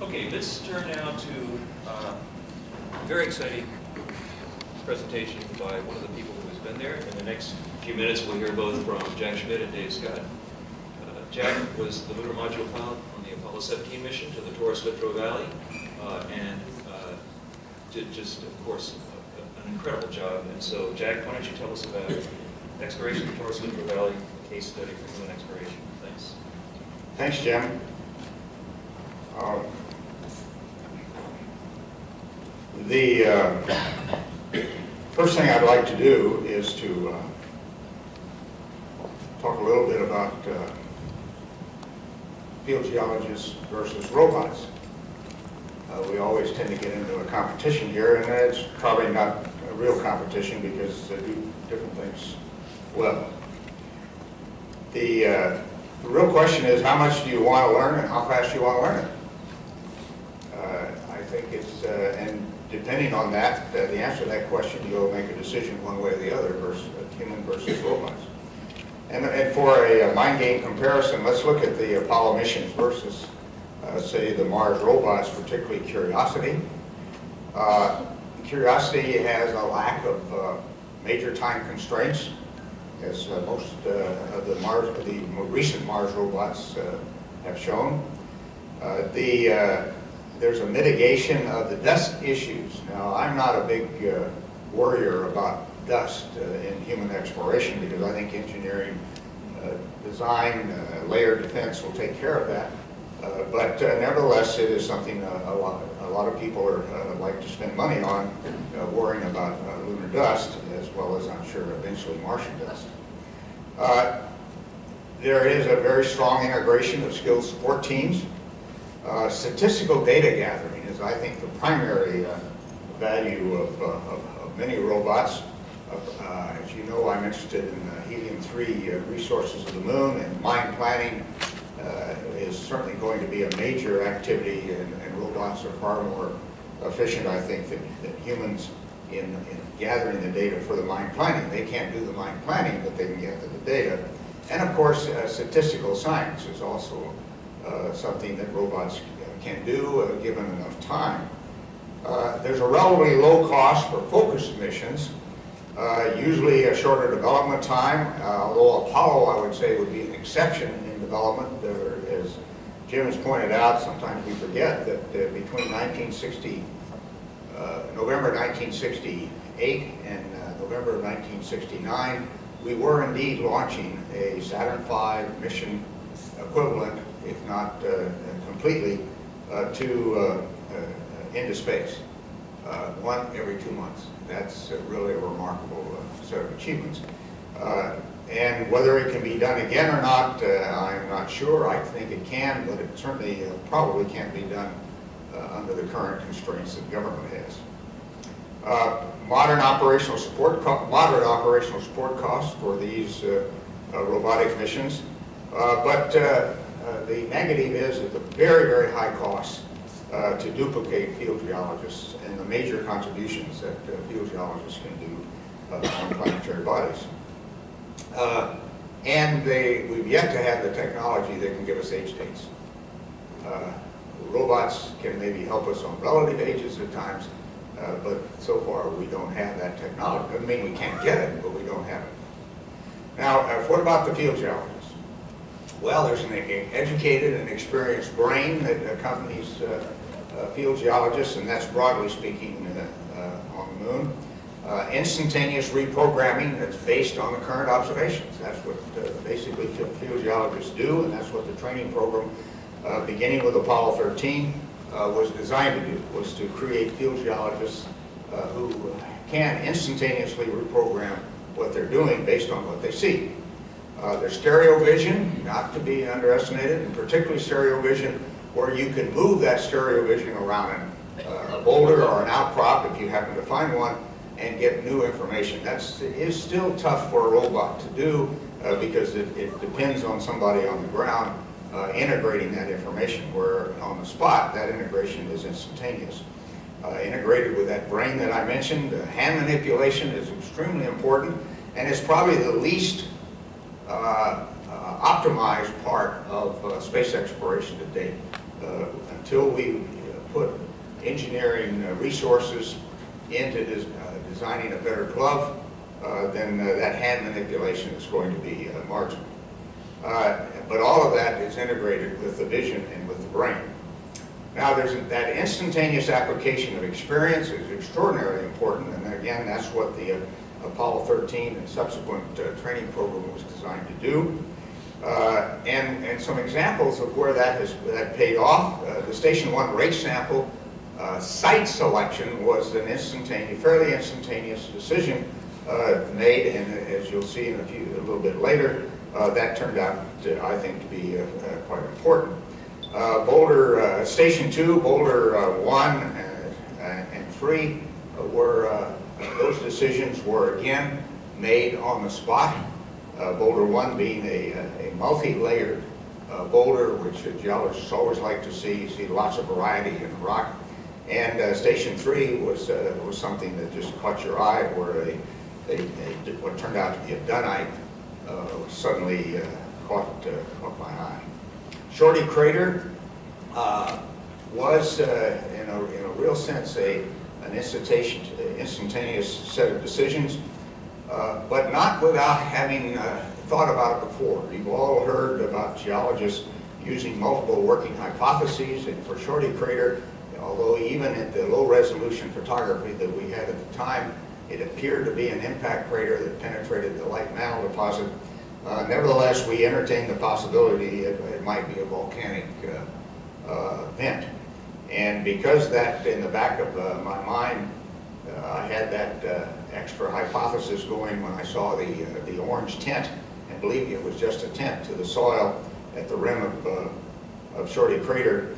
Okay, let's turn now to a very exciting presentation by one of the people who has been there. In the next few minutes, we'll hear both from Jack Schmitt and Dave Scott. Jack was the lunar module pilot on the Apollo 17 mission to the Taurus-Littrow Valley, and did just, of course, an incredible job. And so, Jack, why don't you tell us about exploration of the Taurus-Littrow Valley, a case study for human exploration. Thanks. Thanks, Jim. The first thing I'd like to do is to talk a little bit about field geologists versus robots. We always tend to get into a competition here, and it's probably not a real competition because they do different things well. The real question is, how much do you want to learn and how fast do you want to learn it? I think it's, and depending on that, the answer to that question, you'll make a decision one way or the other, versus human versus robots. And for a mind game comparison, let's look at the Apollo missions versus, say, the Mars robots, particularly Curiosity. Curiosity has a lack of major time constraints, as most of the more recent Mars robots have shown. There's a mitigation of the dust issues. Now, I'm not a big worrier about dust in human exploration because I think engineering, design, layer defense will take care of that. But nevertheless, it is something a lot of people like to spend money on, worrying about lunar dust, as well as, I'm sure, eventually Martian dust. There is a very strong integration of skilled support teams. Statistical data gathering is, I think, the primary value of many robots. As you know, I'm interested in helium-3 resources of the moon, and mine planning is certainly going to be a major activity, and robots are far more efficient, I think, than humans in gathering the data for the mine planning. They can't do the mine planning, but they can gather the data. And of course, statistical science is also something that robots can do given enough time. There's a relatively low cost for focused missions, usually a shorter development time, although Apollo, I would say, would be an exception in development. As Jim has pointed out, sometimes we forget that between November 1968 and November of 1969, we were indeed launching a Saturn V mission equivalent, if not completely, into space, one every 2 months. That's really a remarkable set of achievements. And whether it can be done again or not, I'm not sure. I think it can, but it certainly probably can't be done under the current constraints that government has. Modern operational support costs for these robotic missions, but the negative is at the very, very high cost to duplicate field geologists and the major contributions that field geologists can do on planetary bodies. And we've yet to have the technology that can give us age dates. Robots can maybe help us on relative ages at times, but so far we don't have that technology. Doesn't mean we can't get it, but we don't have it. Now, what about the field geologists? Well, there's an educated and experienced brain that accompanies field geologists, and that's broadly speaking on the moon. Instantaneous reprogramming that's based on the current observations. That's what basically field geologists do, and that's what the training program, beginning with Apollo 13, was designed to do, was to create field geologists who can instantaneously reprogram what they're doing based on what they see. There's stereo vision, not to be underestimated, and particularly stereo vision where you can move that stereo vision around a boulder or an outcrop if you happen to find one and get new information. That is still tough for a robot to do because it depends on somebody on the ground integrating that information, where on the spot that integration is instantaneous. Integrated with that brain that I mentioned, hand manipulation is extremely important, and it's probably the least optimized part of space exploration to date. until we put engineering resources into designing a better glove, then that hand manipulation is going to be marginal. But all of that is integrated with the vision and with the brain. Now, that instantaneous application of experience is extraordinarily important, and again, that's what the Apollo 13 and subsequent training program was designed to do. And some examples of where that paid off. The Station 1 race sample site selection was an fairly instantaneous decision made, and as you'll see in a little bit later, that turned out, I think, to be quite important. Boulder Station 2, Boulder 1 and 3 those decisions were again made on the spot. Boulder 1 being a multi-layered boulder, which geologists always like to see. You see lots of variety in the rock. And Station 3 was something that just caught your eye, where what turned out to be a dunite suddenly caught my eye. Shorty Crater was, in a real sense, an instantaneous set of decisions, but not without having thought about it before. You've all heard about geologists using multiple working hypotheses, and for Shorty Crater, although even at the low-resolution photography that we had at the time, it appeared to be an impact crater that penetrated the light mantle deposit. Nevertheless, we entertained the possibility it might be a volcanic vent. And because that, in the back of my mind, I had that extra hypothesis going when I saw the orange tint, and believe me, it was just a tint to the soil at the rim of Shorty Crater.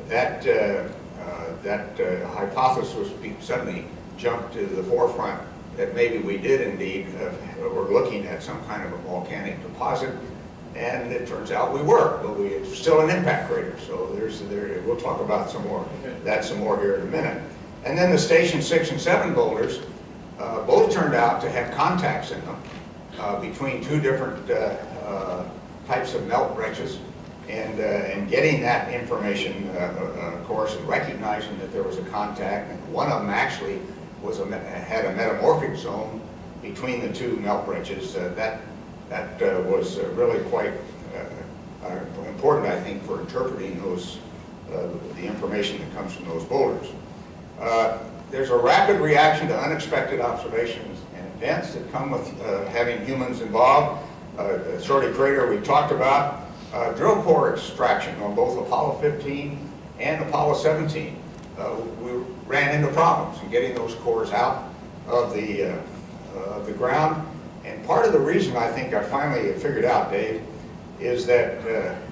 That hypothesis suddenly jumped to the forefront that maybe we did indeed, were looking at some kind of a volcanic deposit, and it turns out we were, but it's still an impact crater. So we'll talk about some more here in a minute. And then the Station 6 and 7 boulders both turned out to have contacts in them between two different types of melt breccias, and getting that information, of course, and recognizing that there was a contact, and one of them actually had a metamorphic zone between the two melt breccias. That was really quite important, I think, for interpreting the information that comes from those boulders. There's a rapid reaction to unexpected observations and events that come with having humans involved. Shorty Crater we talked about. Drill core extraction on both Apollo 15 and Apollo 17. We ran into problems in getting those cores out of the ground. And part of the reason I think I finally figured out, Dave, is that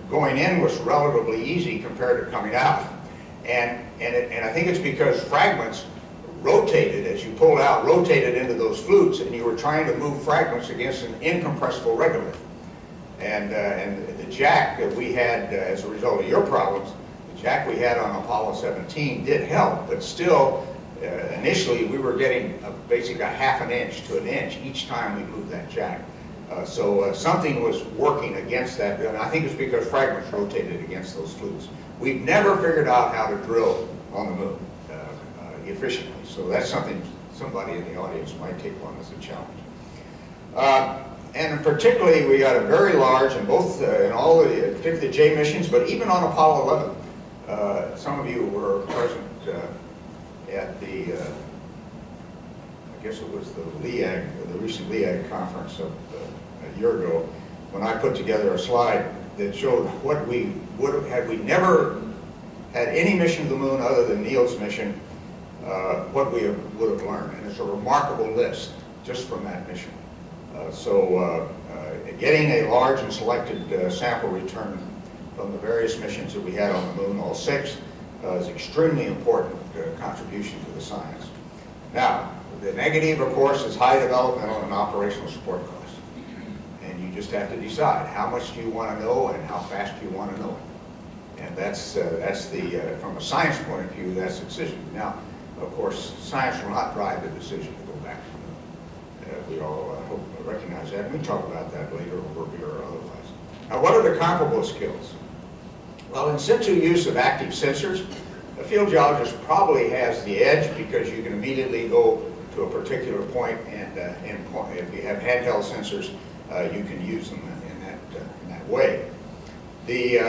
going in was relatively easy compared to coming out. And I think it's because fragments rotated, as you pulled out, rotated into those flutes, and you were trying to move fragments against an incompressible regolith. And the jack that we had as a result of your problems, the jack we had on Apollo 17 did help, but still, initially we were getting basically a half an inch to an inch each time we moved that jack. So something was working against that, and I think it's because fragments rotated against those flutes. We've never figured out how to drill on the moon efficiently, so that's something somebody in the audience might take on as a challenge. And particularly, we got a very large, in both, in all the, particularly the J missions, but even on Apollo 11, some of you were present at the, I guess it was the LEAG, the recent LEAG conference of a year ago, when I put together a slide that showed what we would have, had we never had any mission to the moon other than Neil's mission, what we would have learned. And it's a remarkable list just from that mission. Getting a large and selected sample return from the various missions that we had on the moon, all 6, is extremely important contribution to the science. Now, the negative, of course, is high developmental and operational support costs. And you just have to decide how much do you want to know and how fast do you want to know it. And that's the, from a science point of view, that's the decision. Now, of course, science will not drive the decision to go back to the moon. We all hope recognize that, and we talk about that later over beer or otherwise. Now, what are the comparable skills? Well, in situ use of active sensors, a field geologist probably has the edge because you can immediately go to a particular point, and if you have handheld sensors, you can use them in that way. The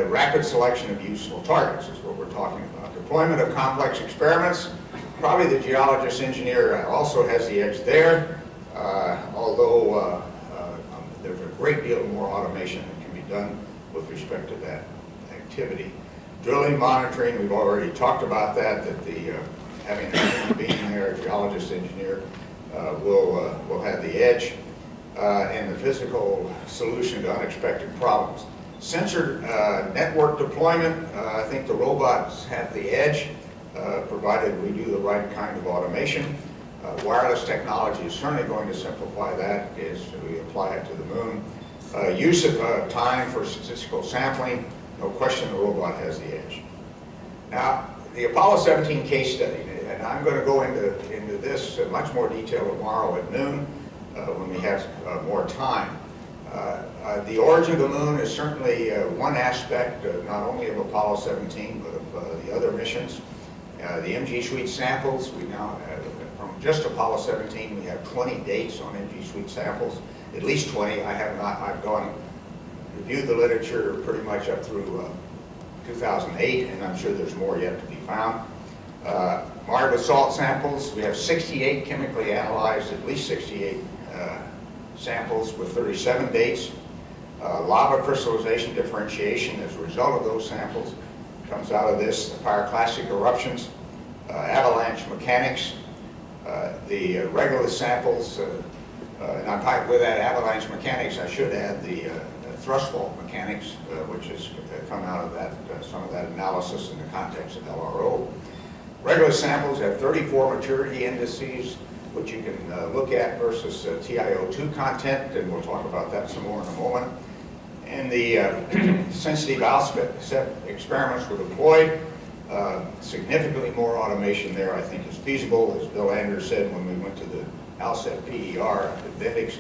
rapid selection of useful targets is what we're talking about. Deployment of complex experiments, probably the geologist engineer also has the edge there, although there's a great deal more automation that can be done with respect to that activity. Drilling, monitoring, we've already talked about that having a human being there, a geologist engineer, will have the edge, and the physical solution to unexpected problems. Sensor network deployment, I think the robots have the edge, provided we do the right kind of automation. Wireless technology is certainly going to simplify that as we apply it to the moon. Use of time for statistical sampling, no question the robot has the edge. Now, the Apollo 17 case study, and I'm going to go into this in much more detail tomorrow at noon when we have more time. The origin of the moon is certainly one aspect, not only of Apollo 17, but of the other missions. The MG Suite samples, we now have, from just Apollo 17, we have 20 dates on MG Suite samples, at least 20. I've gone reviewed the literature pretty much up through 2008, and I'm sure there's more yet to be found. Marred basalt samples, we have 68 chemically analyzed, at least 68 samples with 37 dates. Lava crystallization differentiation as a result of those samples comes out of this. The pyroclastic eruptions, avalanche mechanics, the regolith samples, and I'm talking with that avalanche mechanics, I should add the thrust fault mechanics, which has come out of that, some of that analysis in the context of LRO. Regolith samples have 34 maturity indices, which you can look at versus TiO2 content, and we'll talk about that some more in a moment. And the sensitive outset experiments were deployed. Significantly more automation there, I think, is feasible. As Bill Anders said when we went to the Alset PER at Bendix,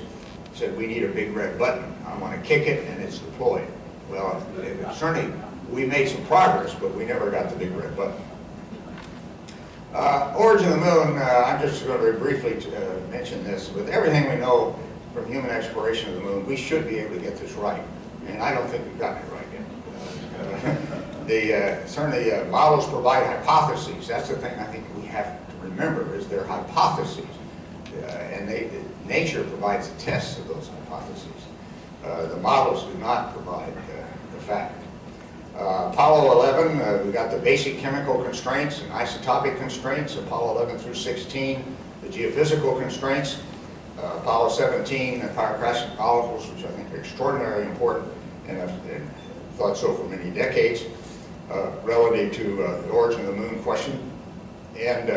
said we need a big red button. I want to kick it and it's deployed. Well, certainly we made some progress, but we never got the big red button. Origin of the moon, I'm just going to very briefly mention this. With everything we know from human exploration of the moon, we should be able to get this right. And I don't think we've gotten it right yet. Certainly models provide hypotheses. That's the thing I think we have to remember, is they're hypotheses. And nature provides the tests of those hypotheses. The models do not provide the fact. Apollo 11, we got the basic chemical constraints and isotopic constraints, Apollo 11 through 16, the geophysical constraints, Apollo 17, the pyroclastic molecules, which I think are extraordinarily important, and I've thought so for many decades, relative to the origin of the moon question. And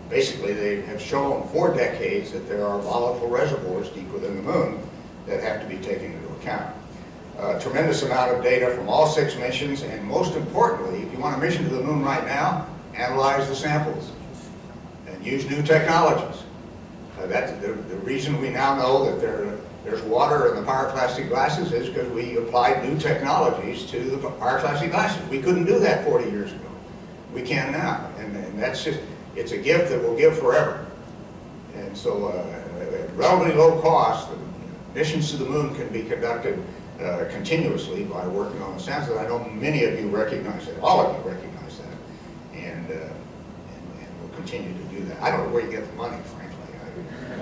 basically they have shown for decades that there are volatile reservoirs deep within the moon that have to be taken into account. Tremendous amount of data from all 6 missions, and most importantly, if you want a mission to the moon right now, analyze the samples and use new technologies. That's the reason we now know that there's water in the pyroclastic glasses is because we applied new technologies to the pyroclastic glasses. We couldn't do that 40 years ago. We can now, and that's just, it's a gift that will give forever. And so at relatively low cost, missions to the moon can be conducted continuously by working on the samples. I know many of you recognize that, all of you recognize that, and will continue to do that. I don't know where you get the money, frankly.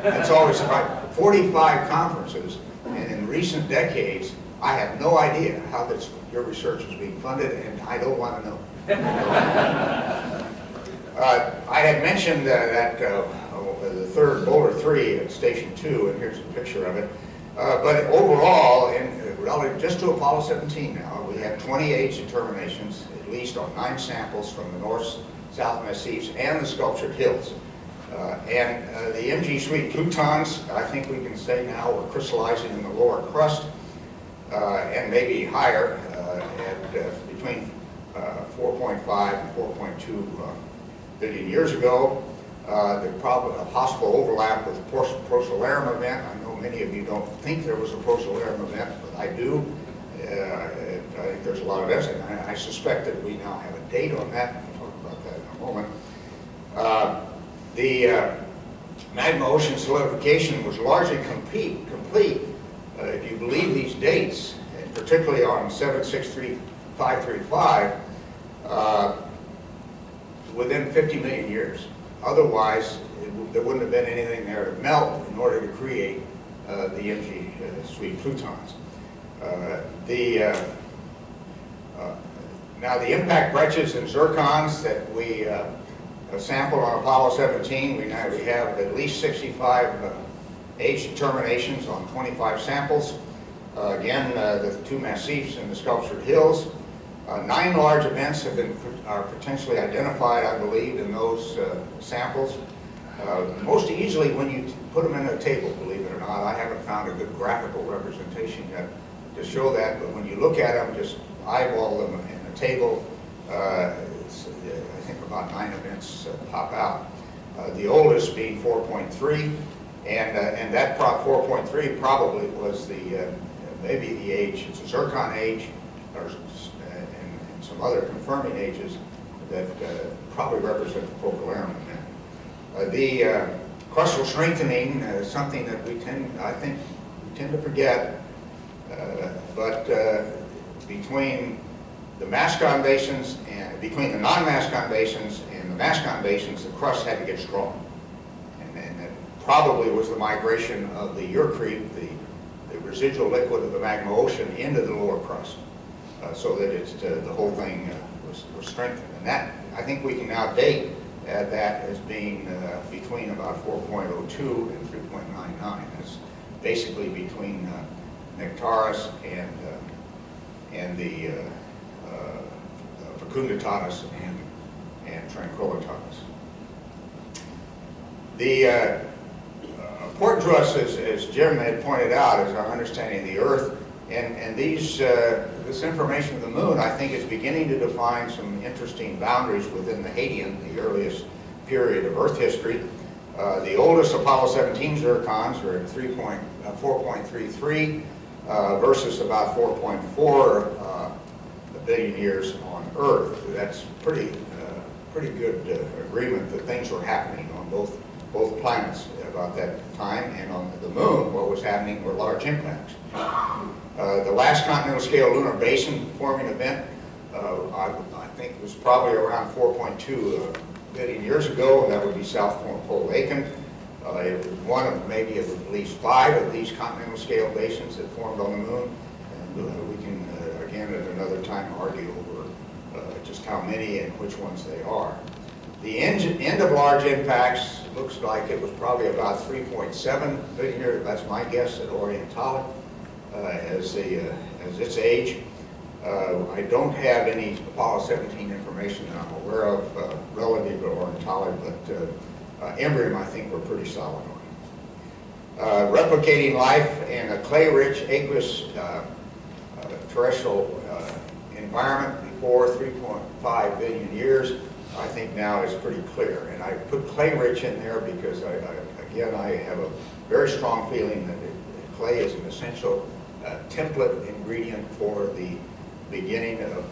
It's always about 45 conferences, and in recent decades, I have no idea how your research is being funded, and I don't want to know. I had mentioned that the third Boulder 3 at Station 2, and here's a picture of it. But overall, relative just to Apollo 17 now, we have 28 determinations, at least on 9 samples from the north-south massifs and the sculptured hills. And the MG Suite plutons, I think we can say now, are crystallizing in the lower crust and maybe higher at between 4.5 and 4.2 billion years ago. There's probably a possible overlap with the Procellarum event. I know many of you don't think there was a Procellarum event, but I do. I think think there's a lot of density. I suspect that we now have a date on that. We'll talk about that in a moment. The magma ocean solidification was largely complete, if you believe these dates, and particularly on 763535, within 50 million years. Otherwise, there wouldn't have been anything there to melt in order to create the MG sweet plutons. Now the impact breccias and zircons that we sampled on Apollo 17, we have at least 65 age determinations on 25 samples. Again, the two massifs and the sculptured hills. 9 large events are potentially identified, I believe, in those samples. Most easily when you put them in a table, believe it or not. I haven't found a good graphical representation yet to show that, but when you look at them, just eyeball them in a table, I think about 9 events pop out. The oldest being 4.3, and that 4.3 probably was maybe the age. It's a zircon age, and some other confirming ages that probably represent the focal event. The crustal strengthening is something that I think we tend to forget, but between the mascon basins and between the non-mascon basins and the mascon basins, the crust had to get strong, and that probably was the migration of the urcrete, the residual liquid of the magma ocean, into the lower crust, so that the whole thing was strengthened. And that, I think we can now date that as being between about 4.02 and 3.99. That's basically between Nectaris and the Fecunditatis and Tranquillitatis. The important to us, as Jim had pointed out, is our understanding of the Earth, and this information of the Moon, I think, is beginning to define some interesting boundaries within the Hadean, the earliest period of Earth history. The oldest Apollo 17 zircons are at 4.33 versus about 4.4 billion years on Earth. That's pretty good agreement that things were happening on both planets about that time, and on the Moon, what was happening were large impacts. The last continental scale lunar basin forming event, I think, was probably around 4.2 billion years ago, and that would be South Pole Aiken. It was one of maybe at least 5 of these continental scale basins that formed on the Moon, and we can again at another time argue over just how many and which ones they are. The end of large impacts looks like it was probably about 3.7 billion years. That's my guess at Orientale as its age. I don't have any Apollo 17 information that I'm aware of relative to Orientale, but Imbrium, I think, we're pretty solid on. Replicating life in a clay-rich aqueous terrestrial environment before 3.5 billion years, I think now is pretty clear. And I put clay-rich in there because, again, I have a very strong feeling that clay is an essential template ingredient for the beginning of,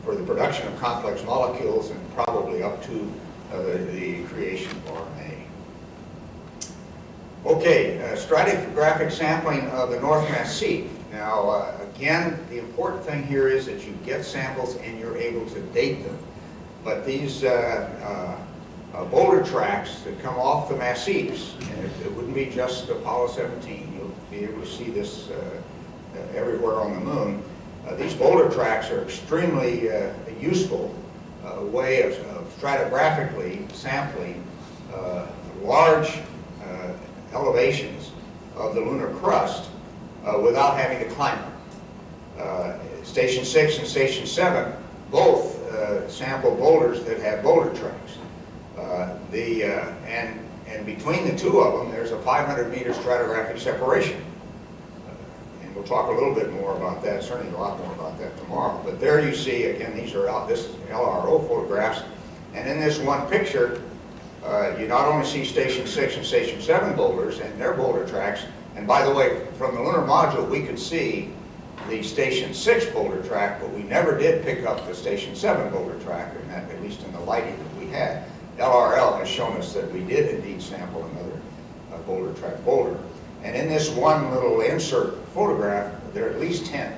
for the production of complex molecules, and probably up to the creation of RNA. Okay, stratigraphic sampling of the North Massif. Now, again, the important thing here is that you get samples and you're able to date them. But these boulder tracks that come off the massifs, and it wouldn't be just Apollo 17, you'll be able to see this everywhere on the Moon. These boulder tracks are extremely useful way of stratigraphically sampling large elevations of the lunar crust without having to climb them. Station 6 and Station 7 both sample boulders that have boulder tracks. And between the two of them, there's a 500-meter stratigraphic separation. And we'll talk a little bit more about that, certainly a lot more about that tomorrow. But there you see, again, these are this is LRO photographs. And in this one picture, you not only see Station 6 and Station 7 boulders and their boulder tracks, and by the way, from the lunar module, we could see the Station 6 boulder track, but we never did pick up the Station 7 boulder track, and that, at least in the lighting that we had. LRL has shown us that we did indeed sample another boulder track boulder. And in this one little insert photograph, there are at least 10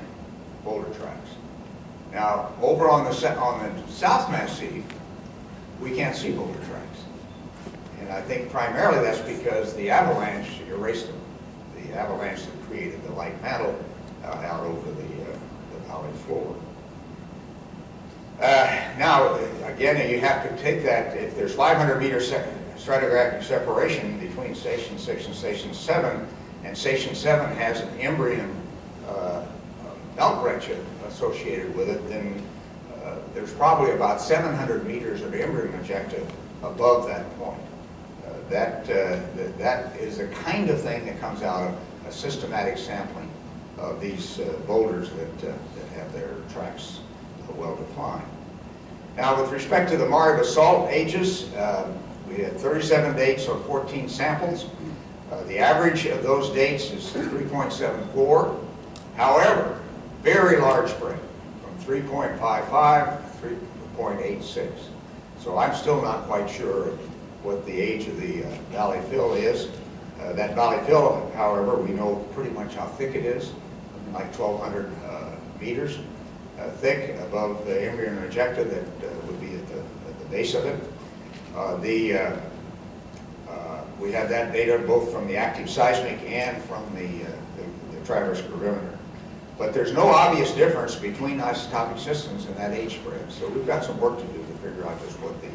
boulder tracks. Now, over on the South Massif, we can't see boulder tracks. And I think primarily that's because the avalanche erased them. The avalanche that created the light mantle out over the valley floor. Now, again, you have to take that, if there's 500-meter stratigraphic separation between Station 6 and Station 7, and Station 7 has an Imbrium belt breccia associated with it, then there's probably about 700 meters of Imbrium ejecta above that point. That is the kind of thing that comes out of a systematic sampling of these boulders that have their tracks well defined. Now, with respect to the Mare basalt ages, we had 37 dates on 14 samples. The average of those dates is 3.74. However, very large spread from 3.55 to 3.86. So I'm still not quite sure what the age of the valley fill is. That valley fill, however, we know pretty much how thick it is, like 1,200 meters thick above the Imbrium ejecta that would be at the base of it. We have that data both from the active seismic and from the traverse gravimeter. But there's no obvious difference between isotopic systems and that age spread. So we've got some work to do to figure out just what the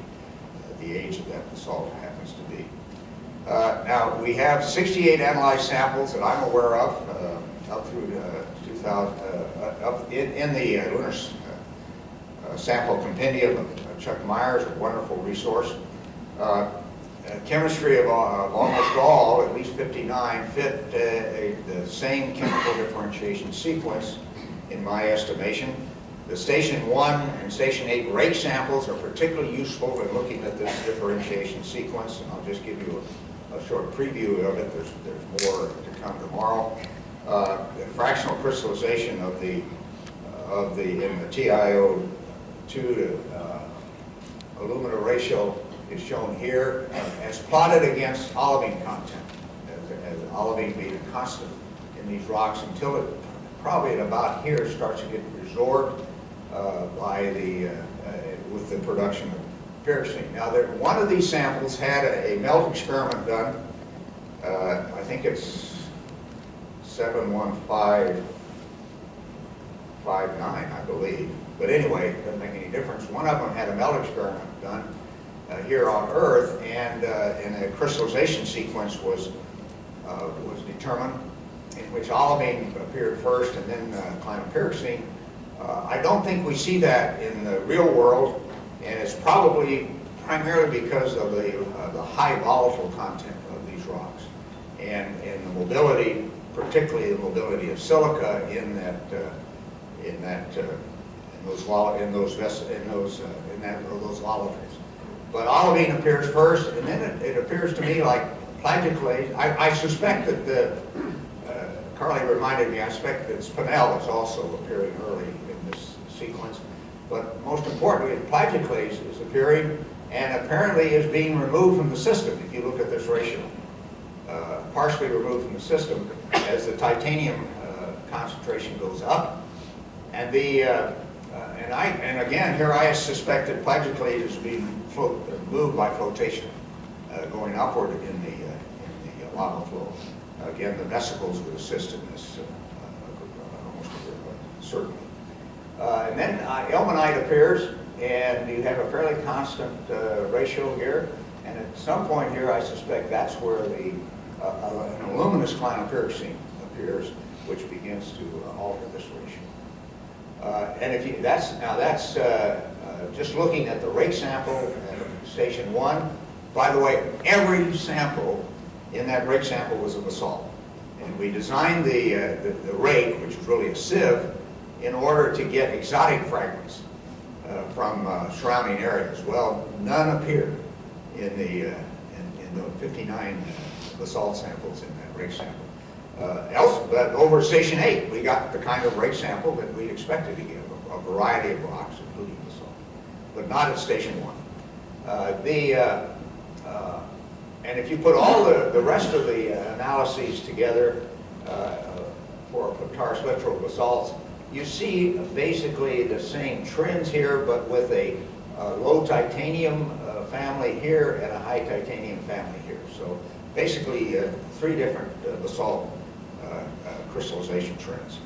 age of that basalt happens to be. Now, we have 68 analyzed samples that I'm aware of up through 2000, up in the lunar sample compendium of Chuck Myers, a wonderful resource. Chemistry of almost all, at least 59, fit the same chemical differentiation sequence, in my estimation. The Station 1 and Station 8 rake samples are particularly useful in looking at this differentiation sequence, and I'll just give you a short preview of it. There's more to come tomorrow. The fractional crystallization of the in the TiO2 to alumina ratio is shown here as plotted against olivine content, as olivine being a constant in these rocks until it probably at about here starts to get resorbed by with the production of pyroxene. Now, one of these samples had a melt experiment done. I think it's 71559, I believe. But anyway, it doesn't make any difference. One of them had a melt experiment done here on Earth, and a crystallization sequence was determined, in which olivine appeared first and then clinopyroxene. I don't think we see that in the real world, and it's probably primarily because of the high volatile content of these rocks and the mobility, particularly the mobility of silica in those olivines. But olivine appears first, and then it appears to me like plagioclase. I suspect that Carly reminded me, I suspect that spinel is also appearing early in this sequence. But most importantly, plagioclase is appearing and apparently is being removed from the system, if you look at this ratio. Partially removed from the system as the titanium concentration goes up. And again, here I suspect that plagioclase is being moved by flotation, going upward in the lava flow. Again, the vesicles would assist in this almost certainly. And then ilmenite appears, and you have a fairly constant ratio here. And at some point here, I suspect that's where an aluminous clinopyroxene appears, which begins to alter this ratio. And if you, that's just looking at the rake sample at Station 1. By the way, every sample in that rake sample was a basalt. And we designed the rake, which is really a sieve, in order to get exotic fragments from surrounding areas. Well, none appeared in the 59 basalt samples in that rake sample. But over Station 8, we got the kind of rake sample that we expected to get, a variety of rocks, including basalt, but not at Station 1. And if you put all the rest of the analyses together for Taurus-Littrow basalts, you see basically the same trends here, but with a low titanium family here and a high titanium family here. So basically 3 different basalt crystallization trends.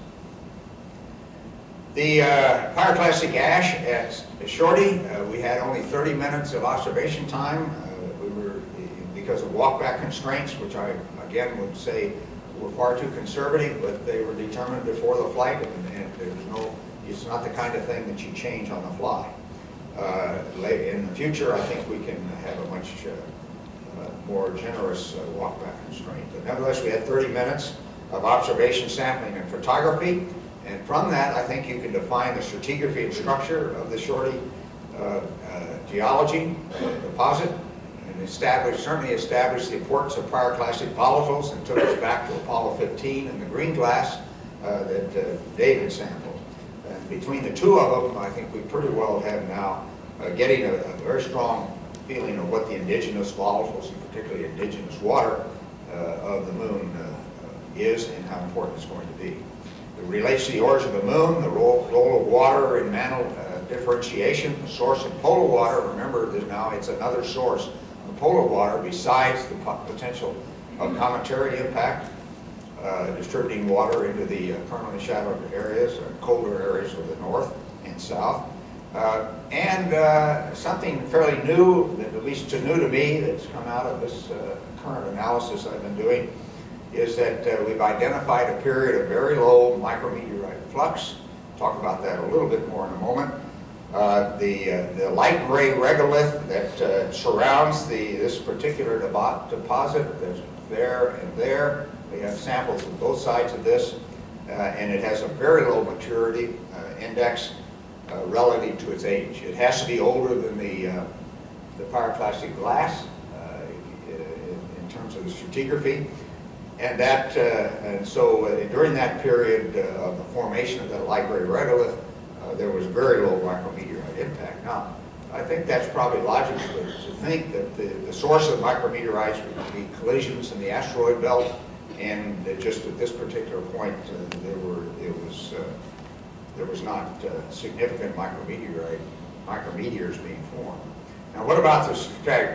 The pyroclastic ash at Shorty, we had only 30 minutes of observation time. Because of walkback constraints, which I again would say were far too conservative, but they were determined before the flight, and there's no, it's not the kind of thing that you change on the fly. In the future, I think we can have a much more generous walkback constraint. But nevertheless, we had 30 minutes of observation, sampling, and photography, and from that, I think you can define the stratigraphy and structure of the Shorty geology deposit. Certainly established the importance of pyroclastic volatiles and took us back to Apollo 15 and the green glass that David sampled. And between the 2 of them, I think we pretty well have now getting a very strong feeling of what the indigenous volatiles, and particularly indigenous water of the moon is and how important it's going to be. It relates to the origin of the moon, the role of water in mantle differentiation, the source of polar water. Remember that now it's another source of polar water besides the potential of cometary impact, distributing water into the permanently shadowed areas, colder areas of the north and south. And something fairly new, at least new to me, that's come out of this current analysis I've been doing, is that we've identified a period of very low micrometeorite flux. Talk about that a little bit more in a moment. The light gray regolith that surrounds this particular deposit, there's there and there. We have samples of both sides of this, and it has a very low maturity index relative to its age. It has to be older than the pyroclastic glass in terms of the stratigraphy. And so during that period of the formation of that light gray regolith, there was very low micrometeorite impact. Now, I think that's probably logical to think that the source of micrometeorites would be collisions in the asteroid belt, and that just at this particular point there was not significant micrometeors being formed. Now, what about the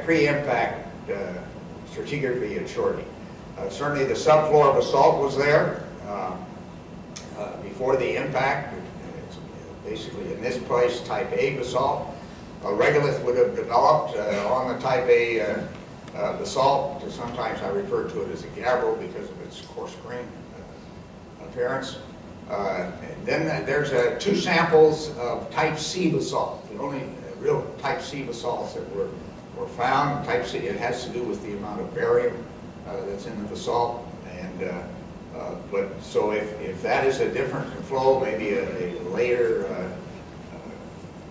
pre-impact stratigraphy at Shorty? Certainly the subfloor basalt was there before the impact. It's basically in this place type A basalt. A regolith would have developed on the type A basalt. Sometimes I refer to it as a gabbro because of its coarse grain appearance. Then there's 2 samples of type C basalt. The only real type C basalts that were found. Type C, it has to do with the amount of barium that's in the basalt, and but so if that is a different flow, maybe a later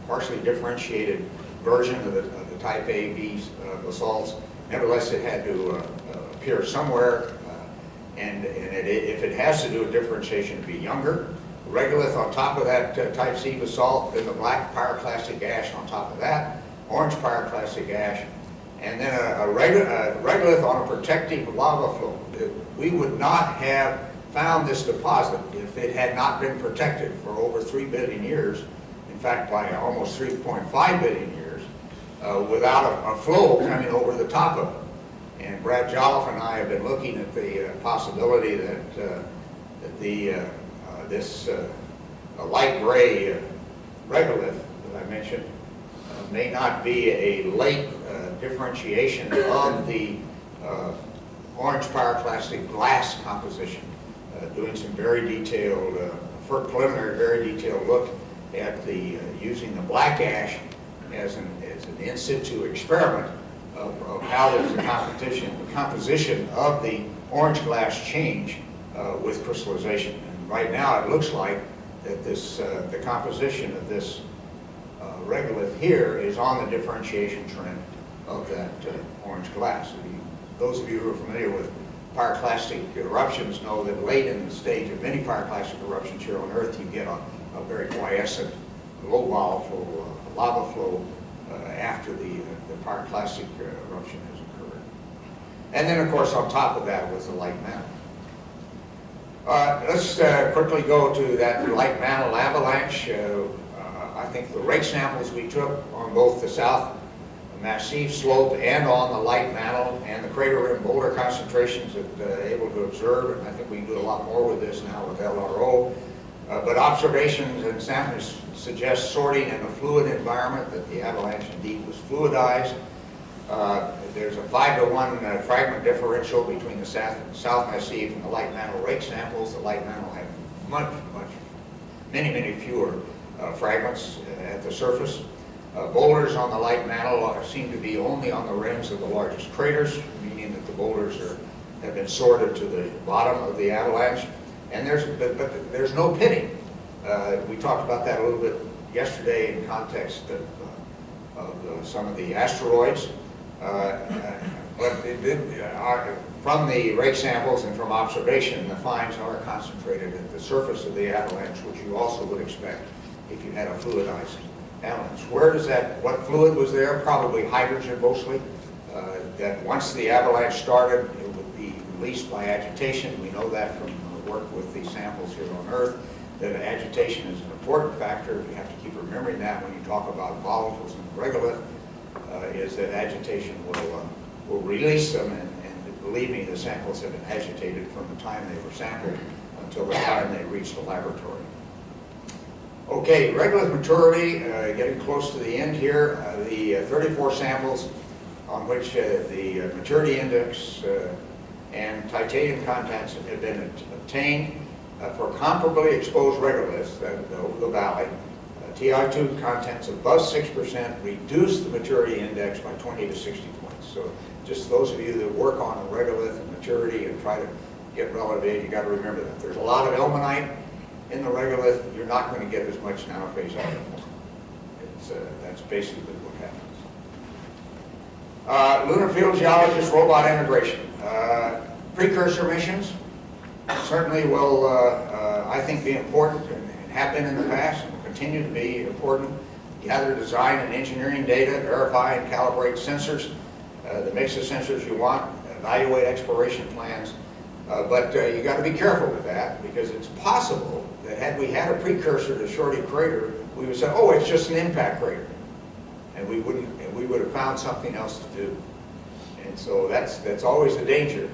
partially differentiated version of the type A, B basalts, nevertheless it had to appear somewhere, and if it has to do with differentiation, to be younger. Regolith on top of that type C basalt, then the black pyroclastic ash on top of that, orange pyroclastic ash, and then a regolith on a protective lava flow. We would not have found this deposit if it had not been protected for over 3 billion years, in fact by almost 3.5 billion years, without a flow coming over the top of it. And Brad Jolliffe and I have been looking at the possibility that this light gray regolith that I mentioned may not be a late differentiation of the orange pyroclastic glass composition. Doing some very detailed, preliminary, very detailed look at using the black ash as an in situ experiment of how does the composition of the orange glass change with crystallization. And right now it looks like that the composition of this regolith here is on the differentiation trend of that orange glass. Those of you who are familiar with pyroclastic eruptions know that late in the stage of many pyroclastic eruptions here on Earth, you get a very quiescent, low vol flow, lava flow after the pyroclastic eruption has occurred. And then, of course, on top of that was the light mantle. Let's quickly go to that light mantle avalanche. I think the rake samples we took on both the South Massif slope and on the light mantle and the crater rim boulder concentrations that able to observe, and I think we can do a lot more with this now with LRO. But observations and samples suggest sorting in a fluid environment, that the avalanche indeed was fluidized. There's a 5-to-1 fragment differential between the South Massif and the light mantle rake samples. The light mantle had many fewer fragments at the surface. Boulders on the light mantle seem to be only on the rims of the largest craters, meaning that the boulders have been sorted to the bottom of the avalanche. And there's no pitting. We talked about that a little bit yesterday in context of some of the asteroids. But from the rake samples and from observation, the finds are concentrated at the surface of the avalanche, which you also would expect if you had a fluidized avalanche. What fluid was there? Probably hydrogen mostly. That once the avalanche started, it would be released by agitation. We know that from work with these samples here on Earth, that agitation is an important factor. You have to keep remembering that when you talk about volatiles in the regolith, is that agitation will release them, and believe me, the samples have been agitated from the time they were sampled until the time they reached the laboratory. Okay, regolith maturity, getting close to the end here. The 34 samples on which the maturity index and titanium contents have been obtained for comparably exposed regoliths over the valley. Ti2 contents above 6% reduce the maturity index by 20 to 60 points. So just those of you that work on a regolith and maturity and try to get relative age, you got to remember that. There's a lot of ilmenite in the regolith. You're not going to get as much nanophase ionoform. That's basically what happens. Lunar field geologist robot integration. Precursor missions certainly will, I think, be important and have been in the past and will continue to be important. Gather, design, and engineering data, verify and calibrate sensors, the mix of sensors you want, evaluate exploration plans. But you got to be careful with that, because it's possible that had we had a precursor to Shorty Crater, we would say, oh, it's just an impact crater, and we would have found something else to do. And so that's always the danger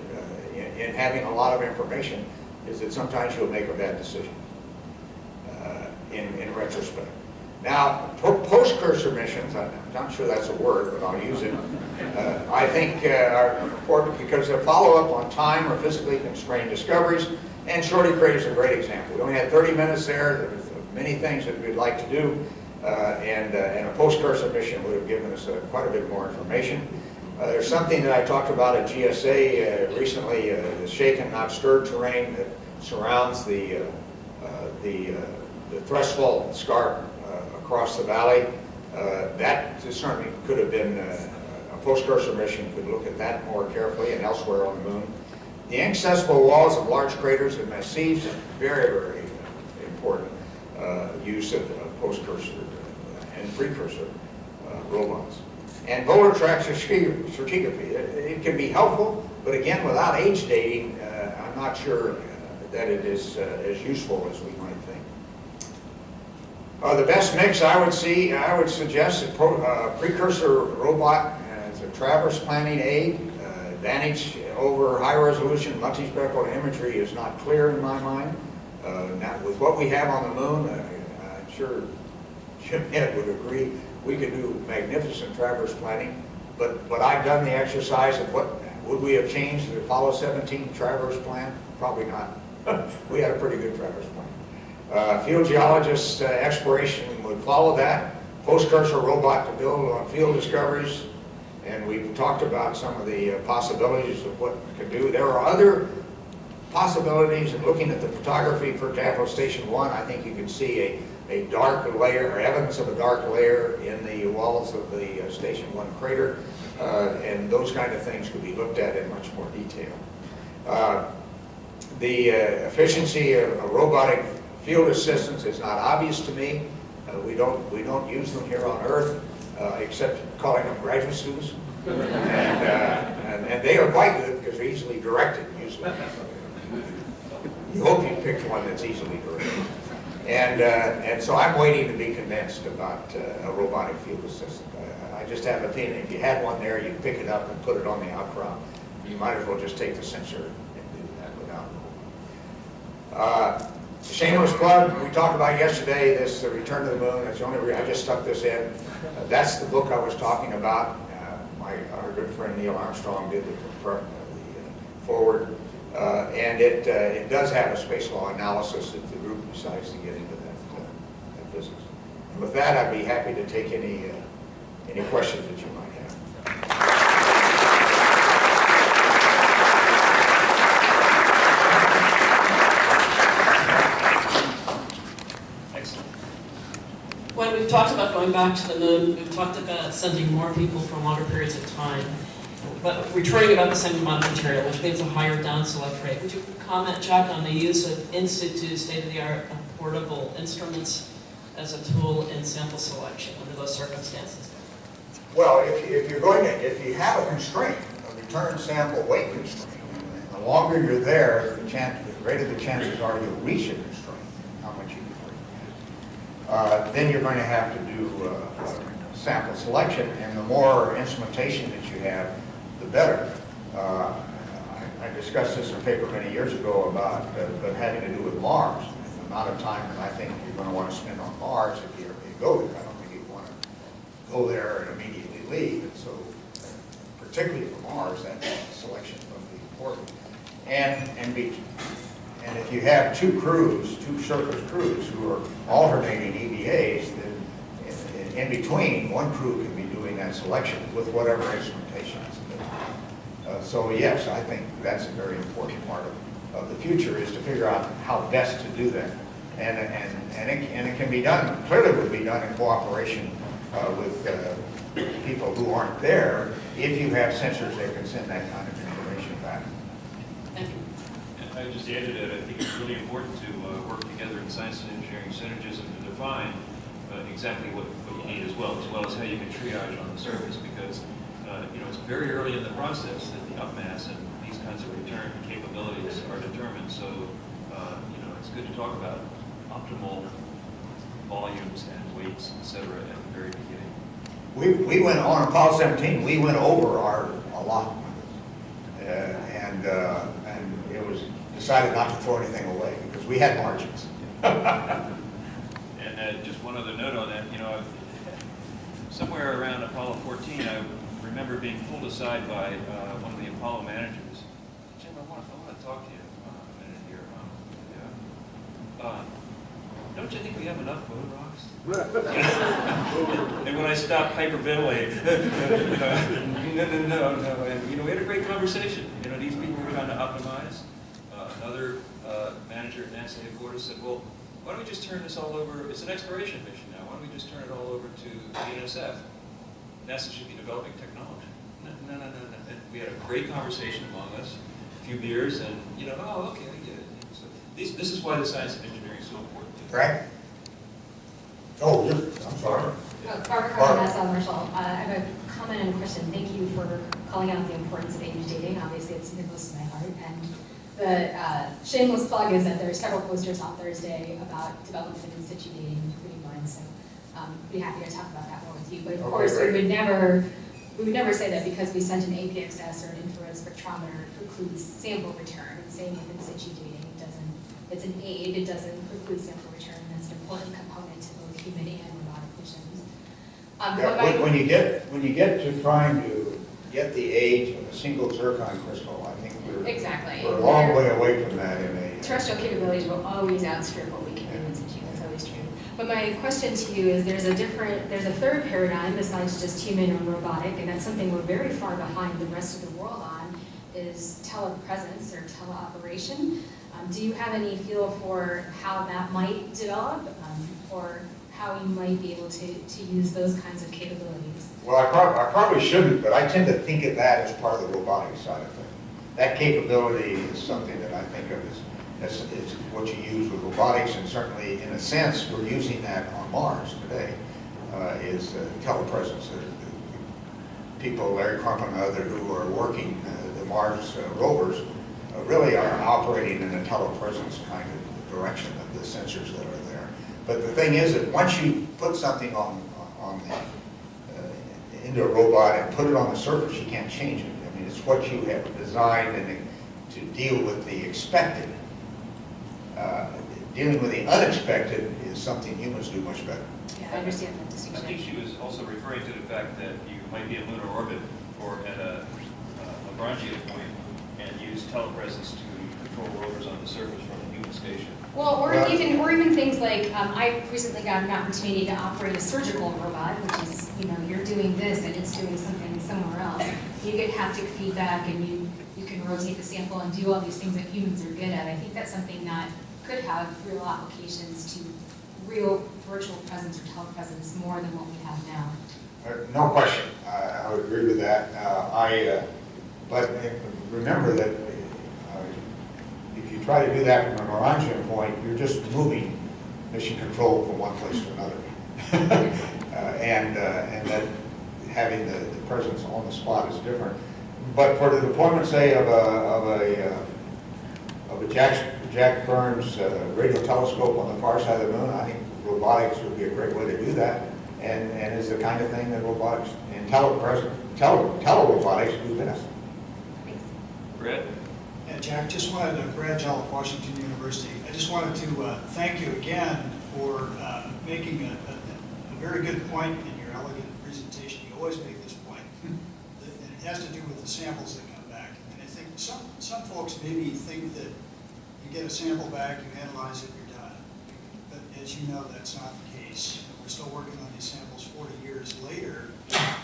in having a lot of information, is that sometimes you'll make a bad decision in retrospect. Now, post-cursor missions, I'm not sure that's a word, but I'll use it, I think are important because they're follow-up on time or physically constrained discoveries, and Shorty Crater is a great example. We only had 30 minutes there. There's many things that we'd like to do, and a post-cursor mission would have given us quite a bit more information. There's something that I talked about at GSA recently, the shaken, not stirred terrain that surrounds the thrust fault scarp across the valley. That certainly could have been a post-cursor mission could look at that more carefully, and elsewhere on the moon. The inaccessible walls of large craters and massifs, very important use of post-cursor and precursor robots. And boulder track stratigraphy. It can be helpful, but again, without age dating, I'm not sure that it is as useful as we might think. The best mix I would suggest a precursor robot as a traverse planning aid. Advantage over high-resolution multi-spectral imagery is not clear in my mind. Now, with what we have on the moon, I'm sure Schmitt would agree, we could do magnificent traverse planning, but I've done the exercise of what would we have changed the Apollo 17 traverse plan? Probably not. We had a pretty good traverse plan. Field geologists' exploration would follow that. Post-cursor robot to build on field discoveries, and we've talked about some of the possibilities of what it could do. There are other possibilities in looking at the photography. For example, Station 1, I think you can see a dark layer, or evidence of a dark layer in the walls of the Station 1 crater, and those kind of things could be looked at in much more detail. The efficiency of robotic field assistance is not obvious to me. We don't use them here on Earth, except calling them graduate students. And they are quite good because they're easily directed, usually. You hope you picked one that's easily directed. And so I'm waiting to be convinced about a robotic field assistant. I just have a feeling if you had one there, you'd pick it up and put it on the outcrop. You might as well just take the sensor and do that without. Shameless plug, we talked about yesterday, this Return to the Moon. That's the only reason I just stuck this in. That's the book I was talking about. Our good friend Neil Armstrong did the forward. And it does have a space law analysis if the group decides to get into that business. And with that, I'd be happy to take any questions that you might have. Excellent. When we've talked about going back to the moon, we've talked about sending more people for longer periods of time, but returning about the same amount of material, which means a higher down select rate. Would you comment, Jack, on the use of in situ, state-of-the-art, portable instruments as a tool in sample selection under those circumstances? Well, if you have a constraint, a return sample weight constraint, and the longer you're there, the greater the chances are you'll reach a constraint, how much you can bring. Then you're going to have to do sample selection, and the more instrumentation that you have, the better. I discussed this in a paper many years ago about having to do with Mars, the amount of time that I think you're going to want to spend on Mars if you go there. I don't think you want to go there and immediately leave, and so particularly for Mars, that selection is going to be important. And if you have two surface crews who are alternating EVAs, then in between, one crew can be doing that selection with whatever instrumentation is available. So yes, I think that's a very important part of the future, is to figure out how best to do that. And it can be done, clearly would be done in cooperation with people who aren't there, if you have sensors that can send that kind of information back. Thank you. And I just added that I think it's really important to work together in science and engineering synergism to define exactly what you need as well as how you can triage on the surface, because it's very early in the process that the upmass and these kinds of return capabilities are determined. So it's good to talk about optimal volumes and weights, etc. at the very beginning. We went on Apollo 17. We went over our allotment, and it was decided not to throw anything away because we had margins. And just one other note on that, somewhere around Apollo 14, I remember being pulled aside by one of the Apollo managers. Jim, I want to talk to you a minute here. Don't you think we have enough moon rocks? And when I stopped hyperventilating, no. And we had a great conversation. These people were trying to optimize. Another manager at NASA headquarters said, well, why don't we just turn this all over? It's an exploration mission now. Why don't we just turn it all over to the NSF? NASA should be developing technology. No. And we had a great conversation among us, a few beers, and okay, I get it. So this is why the science and engineering is so important. Right? Oh, I'm sorry. Barbara Marshall. I have a comment and a question. Thank you for calling out the importance of age dating. Obviously, it's near close to my heart. And the shameless plug is that there are several posters on Thursday about development of in situ dating, including mine. So I'd be happy to talk about that more with you. But of course, we would never say that because we sent an APXS or an infrared spectrometer precludes sample return. And same with in situ dating. It's an aid. It doesn't preclude sample return. That's an important component to both human and robotic missions. When you get to trying to get the age of a single zircon crystal, I think we're a long way away from that in a terrestrial capabilities will always outstrip what we can do in situ. That's always true. But my question to you is, there's a third paradigm besides just human or robotic, and that's something we're very far behind the rest of the world on, is telepresence or teleoperation. Do you have any feel for how that might develop, or how you might be able to use those kinds of capabilities? Well, I probably shouldn't, but I tend to think of that as part of the robotic side of things. that capability is something that I think of as what you use with robotics, and certainly in a sense we're using that on Mars today, is telepresence. People, Larry Crump and others who are working the Mars rovers really are operating in a telepresence kind of direction of the sensors that are there. But the thing is that once you put something into a robot and put it on the surface, you can't change it. I mean, it's what you have designed to deal with the expected. Dealing with the unexpected is something humans do much better. Yeah, I understand that I distinction. think she was also referring to the fact that you might be in lunar orbit or at a Lagrangian point and use telepresence to control rovers on the surface from a human station. Well, or even things like, I recently got an opportunity to operate a surgical robot, which is, you're doing this and it's doing something somewhere else. You get haptic feedback and you can rotate the sample and do all these things that humans are good at. I think that's something that could have real applications to real virtual presence or telepresence more than what we have now. No question. I would agree with that. But remember that if you try to do that from a Lagrangian point, you're just moving mission control from one place to another. And that having the presence on the spot is different. But for the deployment, say, of a Jack Burns radio telescope on the far side of the moon, I think robotics would be a great way to do that, and is the kind of thing that robotics and telerobotics do best. Brad? Yeah, Jack, just wanted to, Brad Jell of Washington University, I just wanted to thank you again for making a very good point in your elegant presentation. You always make this point, and it has to do with the samples that come back. And I think some folks maybe think that you get a sample back, you analyze it, you're done. But as you know, that's not the case. We're still working on these samples 40 years later.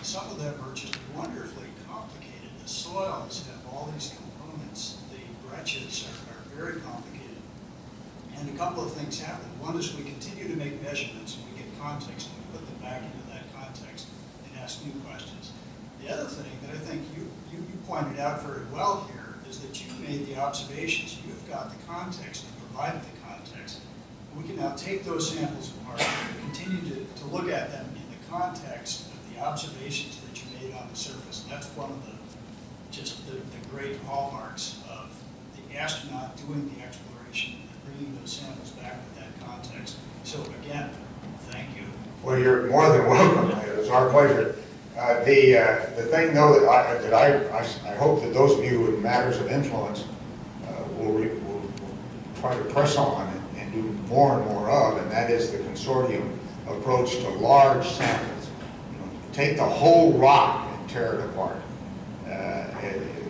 Some of them are just wonderfully complicated. The soils have all these components. The breccias are very complicated. And a couple of things happen. One is we continue to make measurements and we get context and we put them back into that context and ask new questions. The other thing that I think you pointed out very well here is that you made the observations. You've got the context and provided the context. We can now take those samples apart and continue to look at them in the context of the observations that you made on the surface. And that's one of the great hallmarks of the astronaut doing the exploration and bringing those samples back with that context. So again, thank you. Well, you're more than welcome. It was our pleasure. The thing, though, that I hope that those of you with matters of influence will try to press on and do more and more of, and that is the consortium approach to large samples. Take the whole rock and tear it apart,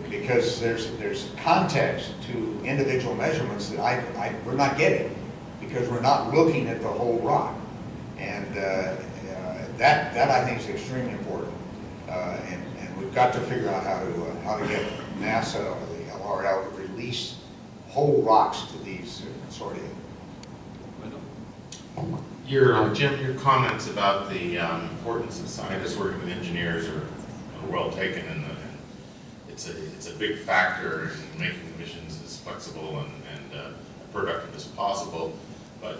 because there's context to individual measurements that we're not getting because we're not looking at the whole rock, and that I think is extremely important. And we've got to figure out how to get NASA or the LRL to release whole rocks to these consortia. Jim, your comments about the importance of scientists working with engineers are well taken, and it's a big factor in making the missions as flexible and productive as possible. But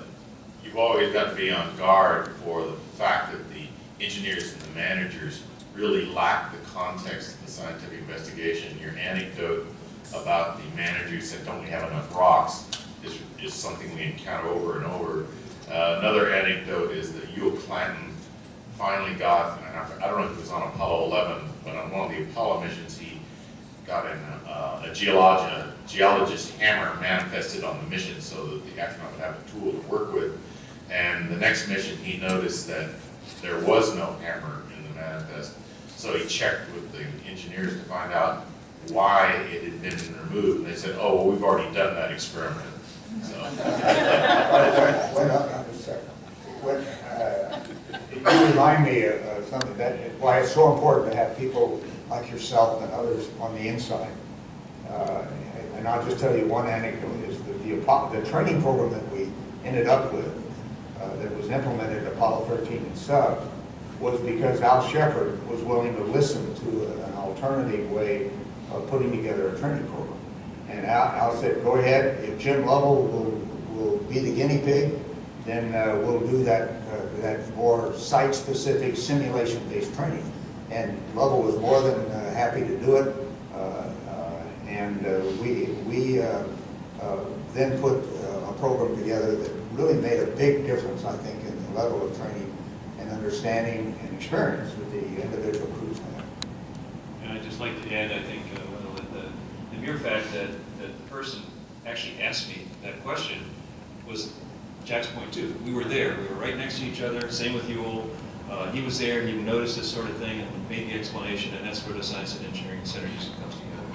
you've always got to be on guard for the fact that the engineers and the managers really lack the context of the scientific investigation. Your anecdote about the manager who said, "Don't we have enough rocks?" is something we encounter over and over. Another anecdote is that Yul Clanton finally got, and I don't know if it was on Apollo 11, but on one of the Apollo missions, he got a geologist hammer manifested on the mission so that the astronaut would have a tool to work with. And the next mission, he noticed that there was no hammer in the manifest. So he checked with the engineers to find out why it had been removed. And they said, "Oh, well, we've already done that experiment." So. Wait up a second. You remind me of something why it's so important to have people like yourself and others on the inside. And I'll just tell you one anecdote is the training program that we ended up with that was implemented at Apollo 13 and sub was because Al Shepard was willing to listen to an alternative way of putting together a training program. And Al said, go ahead, if Jim Lovell will be the guinea pig, then we'll do that more site-specific simulation-based training. And Lovell was more than happy to do it. And we then put a program together that really made a big difference, I think, in the level of training and understanding and experience that the individual crews have. And I'd just like to add, I think, the mere fact that the person actually asked me that question was Jack's point too. We were there. We were right next to each other. Same with Ewell. He was there. He noticed this sort of thing and made the explanation, and that's where the Science and Engineering Synergies comes together.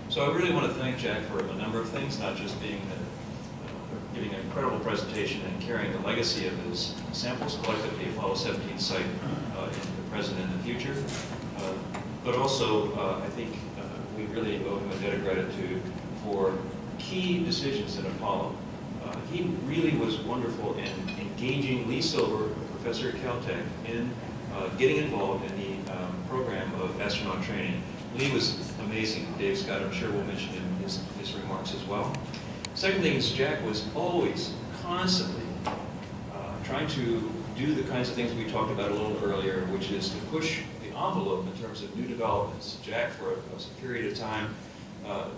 So I really want to thank Jack for a number of things, not just being giving an incredible presentation and carrying the legacy of his samples collected at the Apollo 17 site into the present and the future, but also I think we really owe him a debt of gratitude for key decisions in Apollo. He really was wonderful in engaging Lee Silver, a professor at Caltech, in getting involved in the program of astronaut training. Lee was amazing. Dave Scott, I'm sure, will mention in his remarks as well. Second thing is Jack was always, constantly trying to do the kinds of things we talked about a little earlier, which is to push the envelope in terms of new developments. Jack, for a period of time,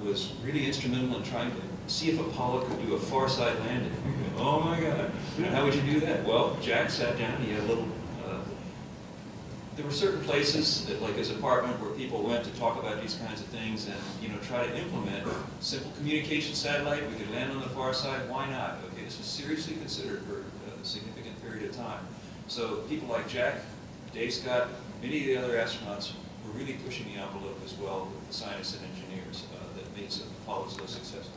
was really instrumental in trying to see if Apollo could do a far side landing. Oh my God, how would you do that? Well, Jack sat down, he had a little, there were certain places, that, like his apartment, where people went to talk about these kinds of things and, you know, try to implement simple communication satellite. We could land on the far side, why not? Okay, this was seriously considered for a significant period of time. So people like Jack, Dave Scott, many of the other astronauts were really pushing the envelope as well with the scientists and engineers that made Apollo so successful.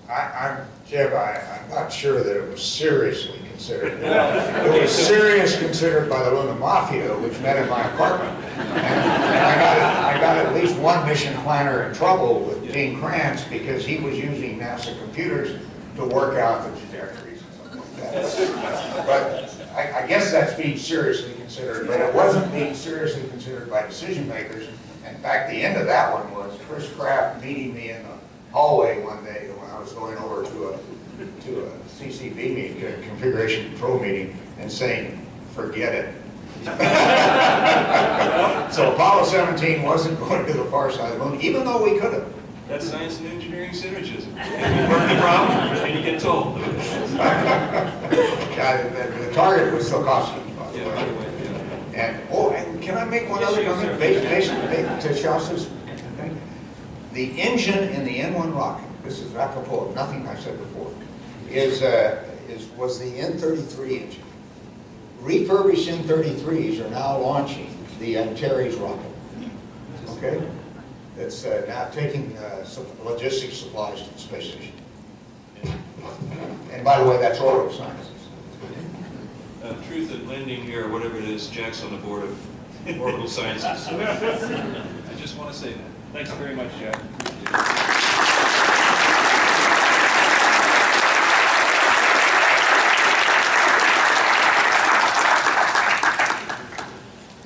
Jeb, I'm not sure that it was seriously considered. It was serious considered by the Luna Mafia, which met in my apartment. And I got at least one mission planner in trouble with Gene Kranz because he was using NASA computers to work out the trajectories and stuff like that. But I guess that's being seriously considered, but it wasn't being seriously considered by decision makers. In fact, the end of that one was Chris Kraft meeting me in the hallway one day when I was going over to a CCB meeting, a configuration control meeting, and saying, forget it. So Apollo 17 wasn't going to the far side of the moon, even though we could have. That's science and engineering synergism. And you work the problem, and you get told. The target was Tsiolkovsky. Yeah, by the way, yeah. And can I make one other comment? To Shasha's thing? The engine in the N1 rocket, this is apropos of nothing I said before, was the N33 engine. Refurbished N33s are now launching the Antares rocket. Okay? That's now taking some logistics supplies to the space station. And by the way, that's orbital sciences. Truth in lending here, or whatever it is, Jack's on the board of orbital sciences. I just want to say that. Thanks very much, Jack.